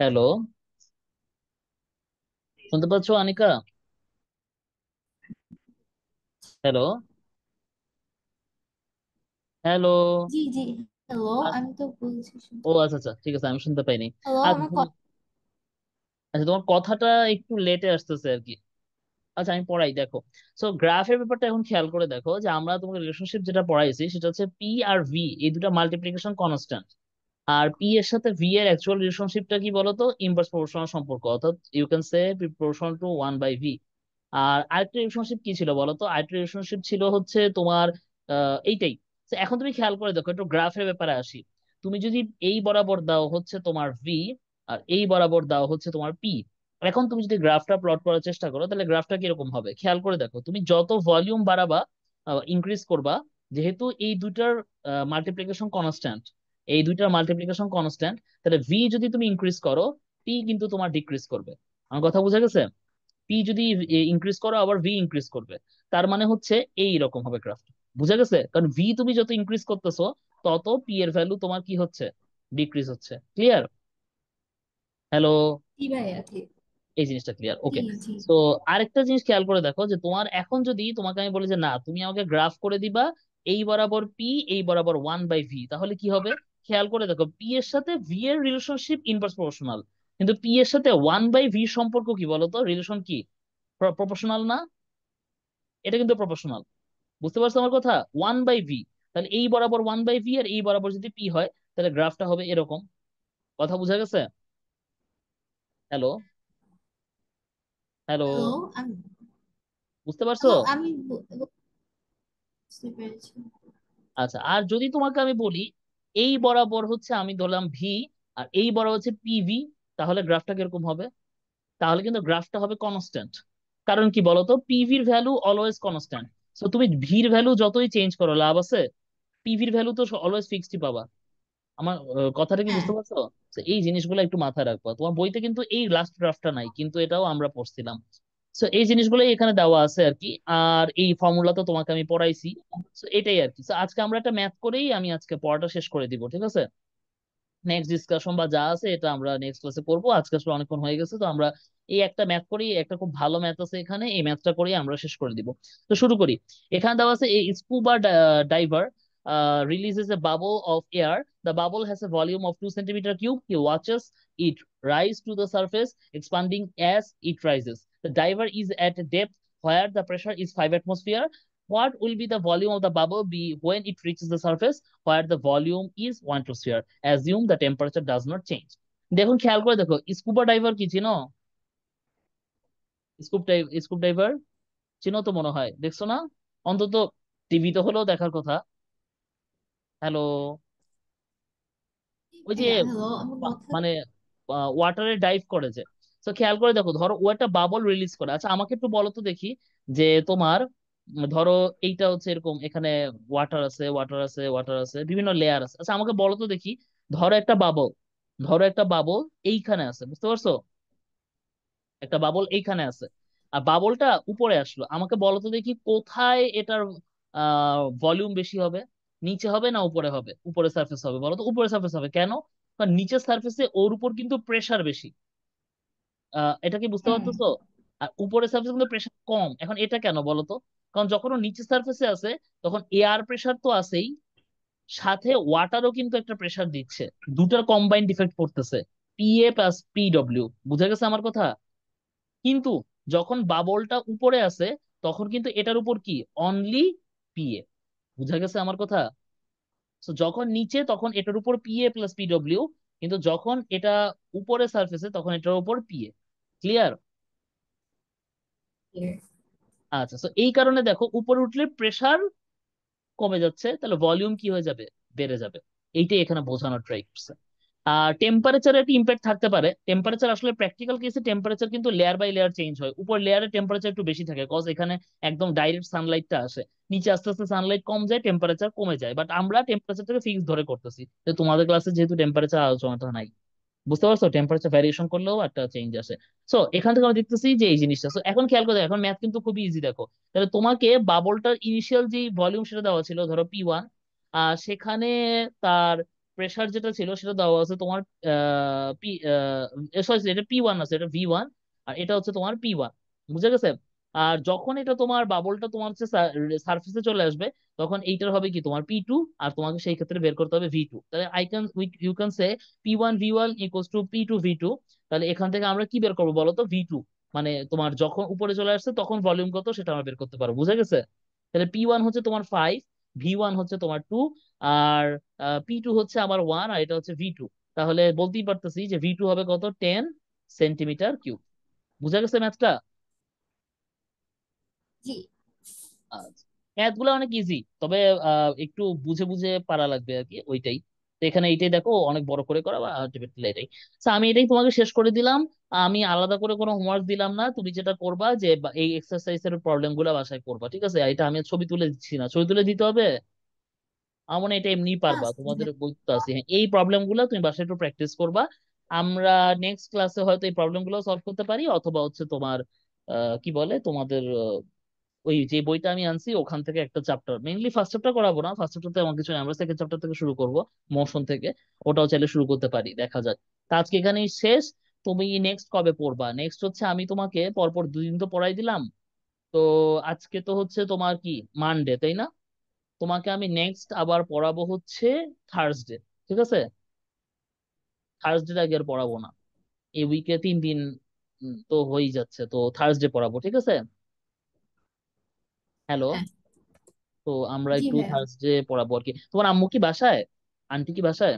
Hello, শুনতে পাচ্ছো Anika? Hello, hello. জি জি। হ্যালো, আমি তো বলছি শুনতে ও পাচ্ছি। আচ্ছা আচ্ছা, ঠিক আছে, আমি শুনতে পাইনি। হ্যালো, আচ্ছা আমার আচ্ছা, তোমার কথাটা একটু লেটে আসতেছে আর কি। আচ্ছা, আমি পড়াই, দেখো। সো গ্রাফের ব্যাপারটা এখন খেয়াল করে দেখো যে আমরা তোমাকে রিলেশনশিপ যেটা পড়াইছি সেটা হচ্ছে পি আর ভি, এই দুটা মাল্টিপ্লিকেশন কনস্ট্যান্ট। আর পি এর সাথে ভি এর অ্যাকচুয়াল রিলেশনশিপটা কি বলতো? ইনভার্স প্রপোর্শনাল সম্পর্ক, অর্থাৎ you can say proportional to one by V. আর আরেকটা রিলেশনশিপ কি ছিল বলতো? আরেকটা রিলেশনশিপ ছিল হচ্ছে তোমার এইটাই। তো এখন তুমি খেয়াল করে দেখো, একটু গ্রাফের ব্যাপারে আসি। তুমি যদি এই বরাবর দাও হচ্ছে তোমার ভি, আর এই বরাবর দাও হচ্ছে তোমার পি। এখন তুমি যদি গ্রাফটা প্লট করার চেষ্টা করো তাহলে গ্রাফটা কিরকম হবে খেয়াল করে দেখো। তুমি যত ভলিউম বাড়াবা, ইনক্রিজ করবা, যেহেতু এই দুইটার মাল্টিপ্লিকেশন কনস্ট্যান্ট, এই দুইটার মাল্টিপ্লিকেশন কনস্ট্যান্ট, তাহলে ভি যদি তুমি ইনক্রিজ করো, পি কিন্তু তোমার ডিক্রিজ করবে। আমার কথা বোঝা গেছে? পি যদি ইনক্রিজ করো আবার ভি ইনক্রিজ করবে। তার মানে হচ্ছে এই রকম হবে গ্রাফ। বুঝা গেছে? কারণ ভি তুমি যত ইনক্রিজ করতেছো, তত পি এর ভ্যালু তোমার কি হচ্ছে? ডিক্রিজ হচ্ছে। ক্লিয়ার? হ্যালো? কি ভাইয়া ঠিক। এই জিনিসটা ক্লিয়ার? জি ওকে। জি। তো আরেকটা জিনিস খেয়াল করে দেখো যে তোমার এখন যদি তোমাকে আমি বলি যে না, তুমি আমাকে গ্রাফ করে দিবা এই বরাবর পি, এই বরাবর ওয়ান বাই ভি, তাহলে কি হবে? খেয়াল করে দেখো, পি এর সাথে ভি এর রিলেশনশিপ ইনভার্স প্রপোর্শনাল, কিন্তু পি এর সাথে ওয়ান বাই ভি সম্পর্ক কি বলতো? রিলেশন কি? প্রপোর্শনাল না? এটা কিন্তু প্রপোর্শনাল। বুঝতে পারছো আমার কথা? One by V. তাহলে এই বরাবর ওয়ান বাই ভি আর এই বরাবর যদি পি হয়, তাহলে গ্রাফটা হবে এরকম। কথা বোঝা গেছে? হ্যালো? হ্যালো? হ্যালো, আমি বুঝতে পারছো? হ্যালো আমি বুঝতে পেরেছি। আচ্ছা, আর যদি তোমাকে আমি বলি এই বরাবর হচ্ছে আমি ধরলাম ভি, আর এই বরাবর হচ্ছে পিভি, তাহলে গ্রাফটা কিরকম হবে? তাহলে কিন্তু গ্রাফটা হবে কনস্ট্যান্ট। কারণ কি বলতো? পিভির ভ্যালু অলওয়েজ কনস্ট্যান্ট। তো তুমি ভির ভ্যালু যতই চেঞ্জ করো লাভ আছে? পিভির ভ্যালু তো অলওয়েজ ফিক্সডই পাবা। আমার কথাটা কি হ্যাঁ। বুঝতে পারছো? তো এই জিনিসগুলো একটু মাথায় রাখবা। তোমার বইতে কিন্তু এই লাস্ট ড্রাফটটা নাই, কিন্তু এটাও আমরা পড়ছিলাম। তো এই জিনিসগুলোই এখানে দেওয়া আছে আর কি। আর এই ফর্মুলা তো তোমাকে আমি পড়াইছি। তো এটাই আর কি। তো আজকে আমরা একটা ম্যাথ করেই আমি আজকে পড়াটা শেষ করে দিব, ঠিক আছে? নেক্সট ডিসকাশন বা যা আছে এটা আমরা নেক্সট ক্লাসে করবো। আজকে আসলে অনেকক্ষণ হয়ে গেছে, তো আমরা এই একটা ম্যাথ করি, একটা খুব ভালো ম্যাথ আছে এখানে, এই ম্যাথটা করেই আমরা শেষ করে দিব। তো শুরু করি। এখানে দেওয়া আছে এই scuba diver releases a bubble of air. The bubble has a volume of 2 centimeter cube. He watches it rise to the surface, expanding as it rises. The diver is at a depth where the pressure is 5 atmosphere. What will be the volume of the bubble be when it reaches the surface where the volume is 1 atmosphere? Assume the temperature does not change. দেখুন, খেয়াল করে দেখো, scuba driver কি চিনো? Scoop driver চিনো তো মনে হয়, দেখছো না? অন্তত টিভিতে হলেও দেখার কথা। হ্যালো? জি ওই যে ভাইয়া, হ্যালো, আমার কথা। মানে ওয়াটারে ডাইভ করে যে। তো খেয়াল করে দেখো, ধরো ও একটা বাবল রিলিজ করে। আচ্ছা, আমাকে একটু বলো তো দেখি যে তোমার ধরো এইটা হচ্ছে এরকম, এখানে ওয়াটার আছে, ওয়াটার আছে, ওয়াটার আছে, বিভিন্ন লেয়ার আছে। আচ্ছা, আমাকে বলো তো দেখি, ধরো একটা বাবল, ধরো একটা বাবল এইখানে আছে, বুঝতে পারছো? একটা বাবল এইখানে আছে, আর বাবলটা উপরে আসলো। আমাকে বলো তো দেখি কোথায় এটার ভলিউম বেশি হবে? নিচে হবে না উপরে হবে? উপরে সার্ফেস হবে। বলো তো উপরে সার্ফেস হবে কেন? কারণ নিচের সার্ফেসে ওর উপর কিন্তু প্রেসার বেশি। এটা কি বুঝতে হুম। পারতেছো? আর উপরের সার্ফেসে কিন্তু প্রেসার কম। এখন এটা কেন বলো তো? কারণ যখন ও নিচের সার্ফেসে আছে, তখন এয়ার প্রেসার তো আছেই, সাথে ওয়াটারও কিন্তু একটা প্রেসার দিচ্ছে। দুটার কম্বাইন্ড ইফেক্ট পড়তেছে, পিএ প্লাস পিডব্লিউ। বুঝা গেছে আমার কথা? কিন্তু যখন বাবলটা উপরে আছে, তখন কিন্তু এটার উপর কি? Only PA. বুঝা গেছে আমার কথা? তো যখন নিচে তখন এটার উপর পিএ প্লাস পিডব্লিউ, কিন্তু যখন এটা উপরে সার্ফেসে তখন এটার উপর পিএ। ক্লিয়ার? আচ্ছা, তো এই কারণে দেখো উপরে উঠলে প্রেসার কমে যাচ্ছে, তাহলে ভলিউম কি হয়ে যাবে? বেড়ে যাবে। এইটাই এখানে বোঝানোর ট্রাই করছে। আর টেম্পারেচার একটা ইম্প্যাক্ট থাকতে পারে। টেম্পারেচার আসলে প্র্যাকটিক্যাল কেসে টেম্পারেচার কিন্তু লেয়ার বাই লেয়ার চেঞ্জ হয়। উপর লেয়ারে টেম্পারেচার একটু বেশি থাকে, কজ এখানে একদম ডাইরেক্ট সানলাইটটা আসে। নিচে আস্তে আস্তে সানলাইট কম যায়, টেম্পারেচার কমে যায়, বাট আমরা টেম্পারেচারটাকে ফিক্স ধরে করতেছি। তো তোমাদের ক্লাসে যেহেতু টেম্পারেচার আলোচনাটা নাই, বুঝতে পারছো? টেম্পারেচার ভ্যারিয়েশন করলেও একটা চেঞ্জ আসে। সো এখান থেকে আমরা দেখতেছি যে এই জিনিসটা। সো এখন খেয়াল করে দেখো, এখন ম্যাথ কিন্তু খুবই ইজি। দেখো, তাহলে তোমাকে বাবলটার ইনিশিয়াল যে ভলিউম সেটা দেওয়া ছিল ধরো পি ওয়ান, সেখানে তার প্রেসার যেটা ছিল সেটা দেওয়া আছে তোমার পি সরি, এটা P1 আছে, এটা V1, আর এটা হচ্ছে তোমার P1। বুঝে গেছে? আর যখন এটা তোমার বাবলটা তোমার হচ্ছে সার্ফেসে চলে আসবে, তখন এইটার হবে কি তোমার P2, আর তোমাকে সেই ক্ষেত্রে বের করতে হবে V2। তাহলে you can say P1 V1 equals to P2 V2। তাহলে এখান থেকে আমরা কি বের করবো বলো তো? V2 মানে তোমার যখন উপরে চলে আসছে তখন ভলিউম কত সেটা আমরা বের করতে পারবো। বুঝে গেছে? তাহলে P1 হচ্ছে তোমার 5, V1 হচ্ছে তোমার 2, আর P2 হচ্ছে আমার 1, আর এটা হচ্ছে V2। তাহলে বলতেই পারতেছি যে V2 হবে কত? 10 সেন্টিমিটার কিউব। বুঝা গেছে ম্যাথটা? জি। ম্যাথ গুলো অনেক ইজি, তবে একটু বুঝে বুঝে পারা লাগবে আর কি, ওইটাই। তো এখানে এইটাই দেখো, অনেক বড় করে করা বা আলটিমেটলি এটাই। তো আমি এটাই তোমাকে শেষ করে দিলাম। আমি আলাদা করে কোনো হোমওয়ার্ক দিলাম না, তুমি যেটা করবা যে এই এক্সারসাইজের প্রবলেম গুলো বাসায় করবা, ঠিক আছে? এটা আমি ছবি তুলে দিচ্ছি না, ছবি তুলে দিতে হবে? আমার মনে হয় এটা এমনি না পারবা, তোমাদের স্যার। বই তো আছে। হ্যাঁ, এই প্রবলেম গুলো তুমি বাসায় একটু প্র্যাকটিস করবা। আমরা নেক্সট ক্লাসে হয়তো এই প্রবলেম গুলো সলভ করতে পারি, অথবা হচ্ছে তোমার কি বলে তোমাদের ওই যে বইটা আমি আনছি ওখান থেকে একটা চ্যাপ্টার, মেইনলি ফার্স্ট চ্যাপ্টার করাবো না, ফার্স্ট চ্যাপ্টার এমন কিছু নেই, আমরা সেকেন্ড চ্যাপ্টার থেকে শুরু করব, মোশন থেকে। ওটাও চাইলে শুরু করতে পারি, দেখা যাক। তা আজকে এখানেই শেষ। তুমি নেক্সট কবে পড়বা? নেক্সট হচ্ছে আমি তোমাকে পরপর 2 দিন তো পড়াই দিলাম। তো আজকে তো হচ্ছে তোমার কি মানডে, তাই না? তোমাকে আমি নেক্সট আবার পড়াবো হচ্ছে থার্সডে, ঠিক আছে? থার্সডে আগে আর পড়াবো না, এই উইকে 3 দিন তো হয়েই যাচ্ছে, তো থার্সডে পড়াবো, ঠিক আছে? হ্যালো। হ্যাঁ। তো আমরা জি একটু ভাইয়া। থার্সডে পড়াবো আর কি। তোমার আম্মু কি বাসায়? আন্টি কি বাসায়?